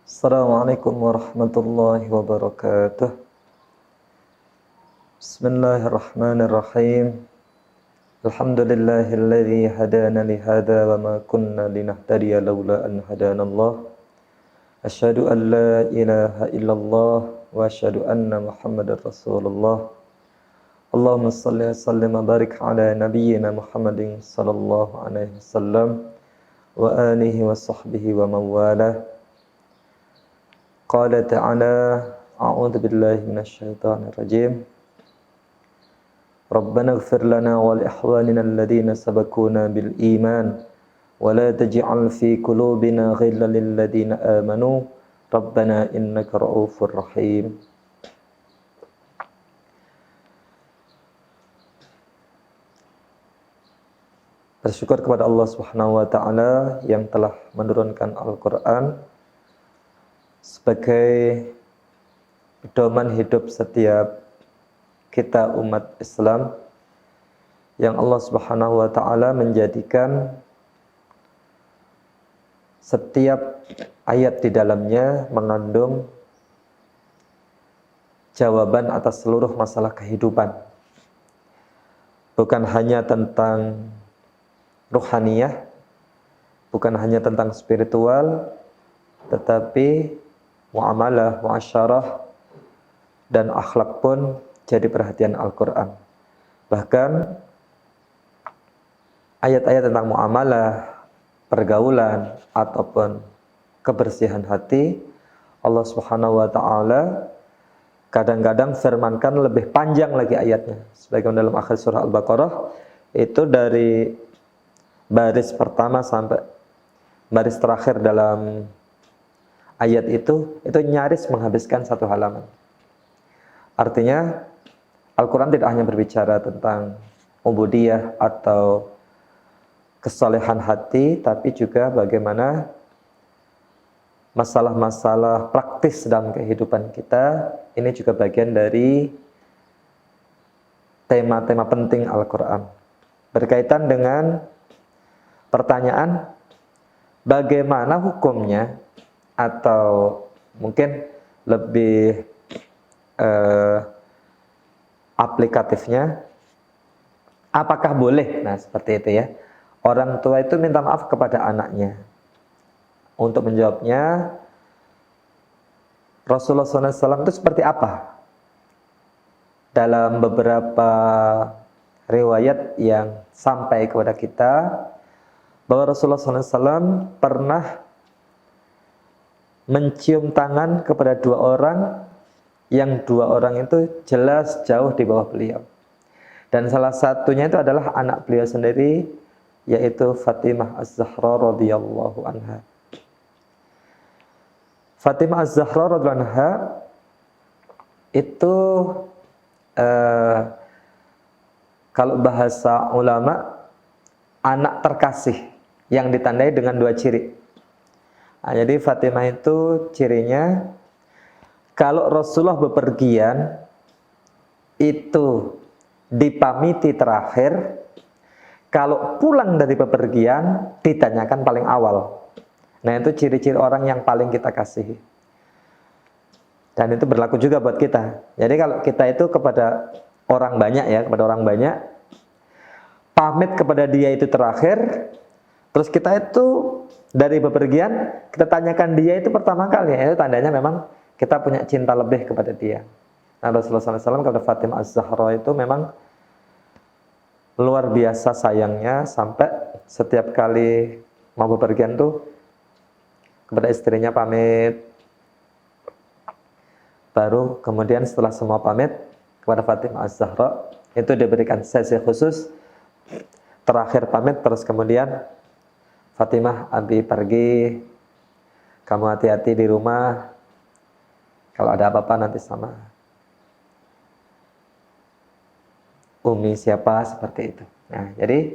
Assalamualaikum warahmatullahi wabarakatuh. Bismillahirrahmanirrahim. Alhamdulillahilladzi hadana li hadza wa ma kunna linahtadiya laula an hadanallah. Asyhadu an la ilaha illallah wa asyhadu anna Muhammadar Rasulullah. Allahumma shalli wa sallim wa barik ala nabiyyina Muhammadin sallallahu alaihi wasallam wa alihi wa sahbihi wa man walah. Qala ta'ala a'udzu billahi minasyaitonir rajim. Rabbana ighfir lana wa li ikhwanina alladhina sabaquna bil iman wa la taj'al fi qulubina ghillan lil ladzina amanu Rabbana innaka ra'ufur rahim. Bersyukur kepada Allah Subhanahu wa taala yang telah menurunkan Al-Qur'an sebagai pedoman hidup setiap kita umat Islam, yang Allah Subhanahu wa taala menjadikan setiap ayat di dalamnya mengandung jawaban atas seluruh masalah kehidupan. Bukan hanya tentang ruhaniyah, bukan hanya tentang spiritual, tetapi muamalah, muasyarah, dan akhlak pun jadi perhatian Al-Quran. Bahkan ayat-ayat tentang muamalah, pergaulan, ataupun kebersihan hati, Allah Subhanahu wa ta'ala kadang-kadang firmankan lebih panjang lagi ayatnya. Sebagaimana dalam akhir surah Al-Baqarah, itu dari baris pertama sampai baris terakhir dalam ayat itu nyaris menghabiskan satu halaman. Artinya Al-Quran tidak hanya berbicara tentang ubudiyah atau kesolehan hati, tapi juga bagaimana masalah-masalah praktis dalam kehidupan kita. Ini juga bagian dari tema-tema penting Al-Quran, berkaitan dengan pertanyaan bagaimana hukumnya, atau mungkin lebih aplikatifnya, apakah boleh, nah seperti itu ya, orang tua itu minta maaf kepada anaknya. Untuk menjawabnya, Rasulullah SAW itu seperti apa? Dalam beberapa riwayat yang sampai kepada kita, bahwa Rasulullah SAW pernah mencium tangan kepada dua orang, yang dua orang itu jelas jauh di bawah beliau. Dan salah satunya itu adalah anak beliau sendiri, yaitu Fatimah Az-Zahra radhiyallahu anha. Fatimah Az-Zahra radhiyallahu anha itu kalau bahasa ulama, anak terkasih yang ditandai dengan dua ciri. Nah, jadi Fatimah itu cirinya, kalau Rasulullah bepergian itu dipamiti terakhir, kalau pulang dari bepergian ditanyakan paling awal. Nah, itu ciri-ciri orang yang paling kita kasihi. Dan itu berlaku juga buat kita. Jadi kalau kita itu kepada orang banyak ya, kepada orang banyak, pamit kepada dia itu terakhir, terus kita itu dari bepergian, kita tanyakan dia itu pertama kali, itu tandanya memang kita punya cinta lebih kepada dia. Nah, Rasulullah SAW kepada Fatimah Az-Zahra itu memang luar biasa sayangnya, sampai setiap kali mau bepergian tuh kepada istrinya pamit, baru kemudian setelah semua pamit kepada Fatimah Az-Zahra itu diberikan sesi khusus, terakhir pamit, terus kemudian Fatimah, Abi pergi, kamu hati-hati di rumah, kalau ada apa-apa nanti sama Umi siapa, seperti itu. Nah, jadi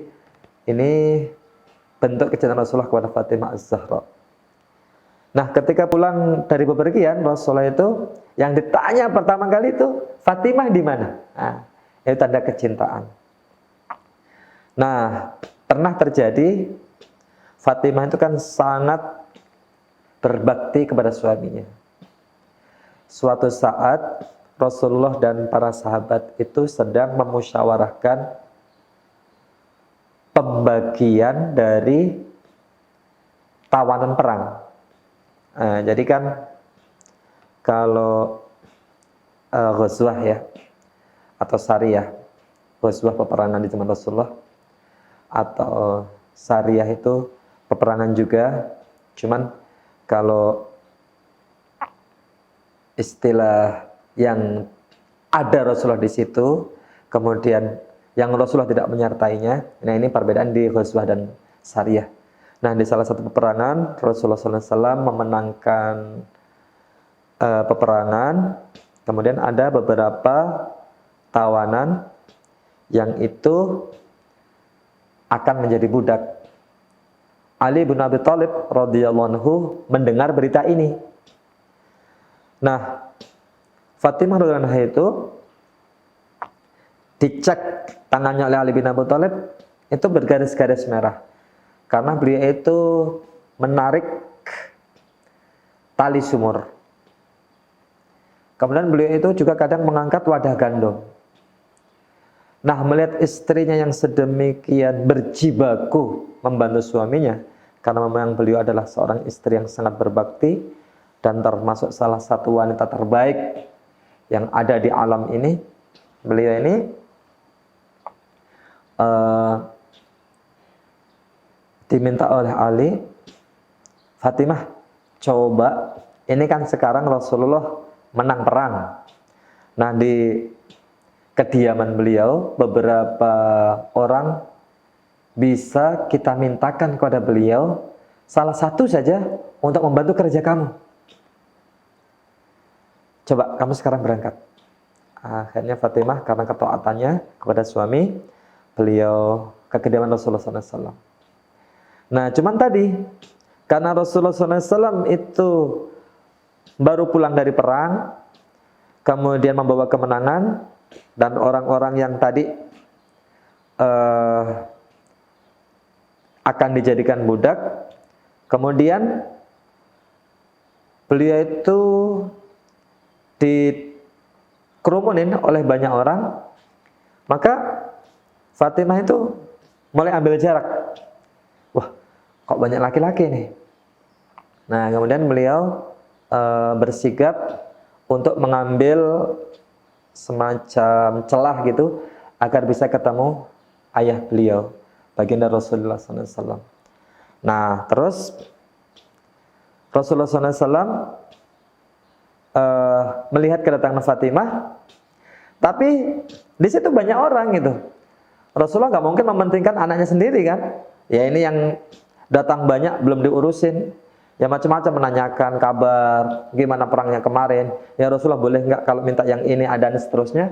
ini bentuk kecintaan Rasulullah kepada Fatimah Az-Zahra. Nah, ketika pulang dari bepergian, Rasulullah itu yang ditanya pertama kali itu, Fatimah di mana? Nah, itu tanda kecintaan. Nah, pernah terjadi Fatimah itu kan sangat berbakti kepada suaminya. Suatu saat Rasulullah dan para sahabat itu sedang memusyawarahkan pembagian dari tawanan perang. Jadi kan kalau ghazwah ya, atau sariyah, ghazwah peperangan di zaman Rasulullah, atau sariyah itu peperangan juga, cuman kalau istilah yang ada Rasulullah di situ, kemudian yang Rasulullah tidak menyertainya, nah ini perbedaan di ghazwah dan sariyah. Nah di salah satu peperangan Rasulullah SAW memenangkan peperangan, kemudian ada beberapa tawanan yang itu akan menjadi budak. Ali bin Abi Thalib radhiyallahu anhu mendengar berita ini. Nah, Fatimah radhiyallahu anha itu dicek tangannya oleh Ali bin Abi Thalib itu bergaris-garis merah. Karena beliau itu menarik tali sumur. Kemudian beliau itu juga kadang mengangkat wadah gandum. Nah, melihat istrinya yang sedemikian berjibaku membantu suaminya, karena memang beliau adalah seorang istri yang sangat berbakti dan termasuk salah satu wanita terbaik yang ada di alam ini. Beliau ini diminta oleh Ali, Fatimah, coba, ini kan sekarang Rasulullah menang perang. Nah, di kediaman beliau beberapa orang bisa kita mintakan kepada beliau salah satu saja untuk membantu kerja kamu. Coba kamu sekarang berangkat. Akhirnya Fatimah karena ketaatannya kepada suami, beliau ke kediaman Rasulullah SAW. Nah, cuman tadi karena Rasulullah SAW itu baru pulang dari perang, kemudian membawa kemenangan, dan orang-orang yang tadi akan dijadikan budak, kemudian beliau itu dikerumunin oleh banyak orang, maka Fatimah itu mulai ambil jarak. Wah, kok banyak laki-laki nih. Nah, kemudian beliau bersikap untuk mengambil semacam celah gitu agar bisa ketemu ayah beliau, baginda Rasulullah SAW. Nah, terus Rasulullah SAW melihat kedatangan Fatimah, tapi di situ banyak orang gitu. Rasulullah nggak mungkin mementingkan anaknya sendiri kan? Ya ini yang datang banyak belum diurusin. Ya macam-macam menanyakan kabar, gimana perangnya kemarin. Ya Rasulullah boleh nggak kalau minta yang ini ada dan seterusnya.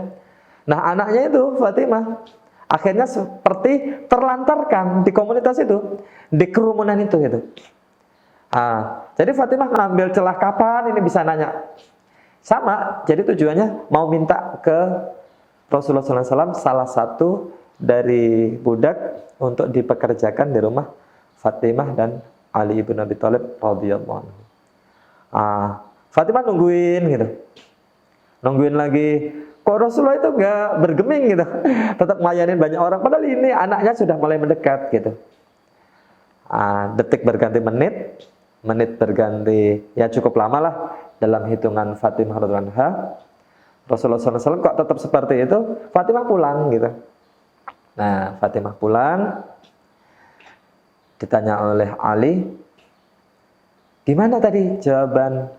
Nah anaknya itu Fatimah akhirnya seperti terlantarkan di komunitas itu, di kerumunan itu gitu. Jadi Fatimah ngambil celah kapan ini bisa nanya. Sama, jadi tujuannya mau minta ke Rasulullah SAW salah satu dari budak untuk dipekerjakan di rumah Fatimah dan Ali bin Abi Thalib radhiyallahu anhu. Fatimah nungguin gitu. Nungguin lagi. Kok Rasulullah itu nggak bergeming gitu. Tetap ngelayanin banyak orang. Padahal ini anaknya sudah mulai mendekat gitu. Detik berganti menit. Menit berganti, ya cukup lama lah dalam hitungan Fatimah radhiyallahu anha. Rasulullah SAW kok tetap seperti itu. Fatimah pulang gitu. Nah, Fatimah pulang. Ditanya oleh Ali, gimana tadi jawaban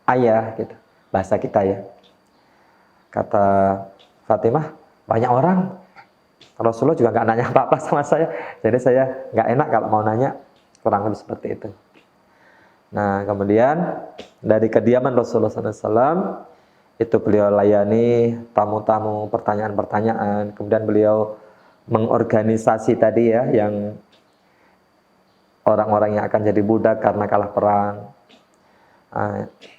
ayah gitu, bahasa kita ya. Kata Fatimah, banyak orang. Rasulullah juga nggak nanya apa-apa sama saya, jadi saya nggak enak kalau mau nanya, kurang lebih seperti itu. Nah, kemudian dari kediaman Rasulullah SAW itu beliau layani tamu-tamu, pertanyaan-pertanyaan. Kemudian beliau mengorganisasi tadi ya, yang orang-orang yang akan jadi budak karena kalah perang.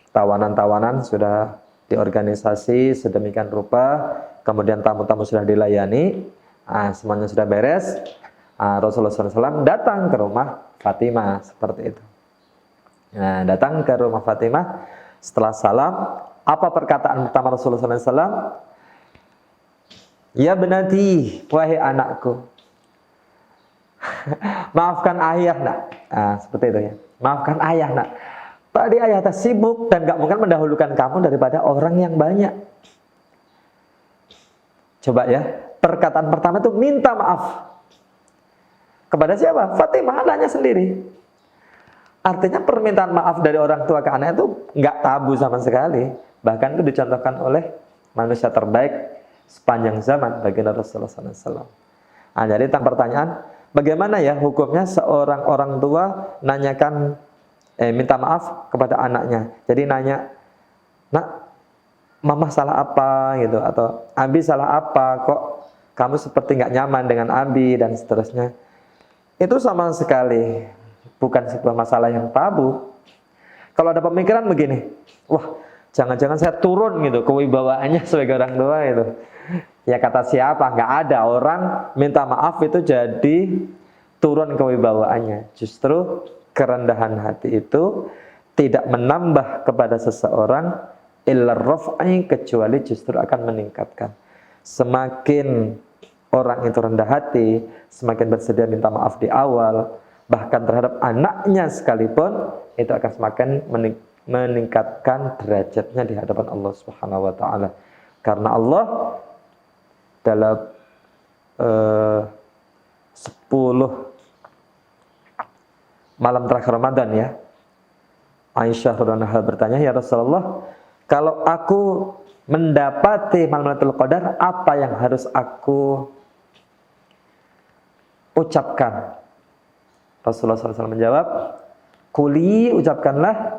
Tawanan-tawanan sudah diorganisasi sedemikian rupa, kemudian tamu-tamu sudah dilayani, semuanya sudah beres. Rasulullah SAW datang ke rumah Fatimah seperti itu. Nah, datang ke rumah Fatimah setelah salam. Apa perkataan pertama Rasulullah SAW? Ya benati, wahai anakku. Maafkan ayah nak. Nah, seperti itu ya. Maafkan ayah nak. Tadi ayah sibuk dan gak mungkin mendahulukan kamu daripada orang yang banyak. Coba ya, perkataan pertama itu minta maaf. Kepada siapa? Fatimah, anaknya sendiri. Artinya permintaan maaf dari orang tua ke anak itu nggak tabu sama sekali. Bahkan itu dicontohkan oleh manusia terbaik sepanjang zaman bagi Rasulullah SAW. Nah, jadi tentang pertanyaan, bagaimana ya hukumnya seorang orang tua nanyakan, minta maaf kepada anaknya. Jadi nanya, nak, mama salah apa gitu, atau Abi salah apa, kok kamu seperti nggak nyaman dengan Abi dan seterusnya. Itu sama sekali bukan sebuah masalah yang tabu. Kalau ada pemikiran begini, wah jangan-jangan saya turun gitu kewibawaannya sebagai orang tua itu. Ya kata siapa? Nggak ada orang minta maaf itu jadi turun kewibawaannya. Justru kerendahan hati itu tidak menambah kepada seseorang illa raf'i, kecuali justru akan meningkatkan. Semakin orang itu rendah hati, semakin bersedia minta maaf di awal, bahkan terhadap anaknya sekalipun, itu akan semakin meningkatkan derajatnya di hadapan Allah Subhanahu wa taala. Karena Allah dalam 10 malam terakhir Ramadan ya, Aisyah radhiyallahu anha bertanya, "Ya Rasulullah, kalau aku mendapati malam Lailatul Qadar, apa yang harus aku ucapkan?" Rasulullah SAW menjawab, "Quli," ucapkanlah,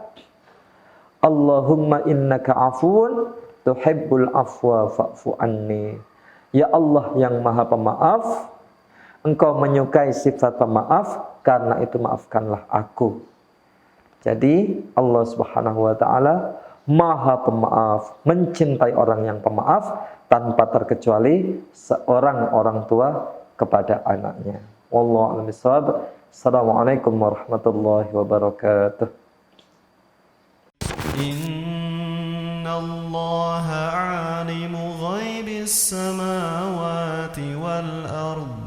"Allahumma innaka afuun tuhibbul afwa fa'fu anni." Ya Allah yang Maha Pemaaf, Engkau menyukai sifat pemaaf, karena itu maafkanlah aku. Jadi Allah Subhanahu wa taala Maha Pemaaf, mencintai orang yang pemaaf tanpa terkecuali seorang orang tua kepada anaknya. Wallahu a'lam bishawab. Assalamualaikum warahmatullahi wabarakatuh. Innallaha 'alimu ghaibis samawati wal ardh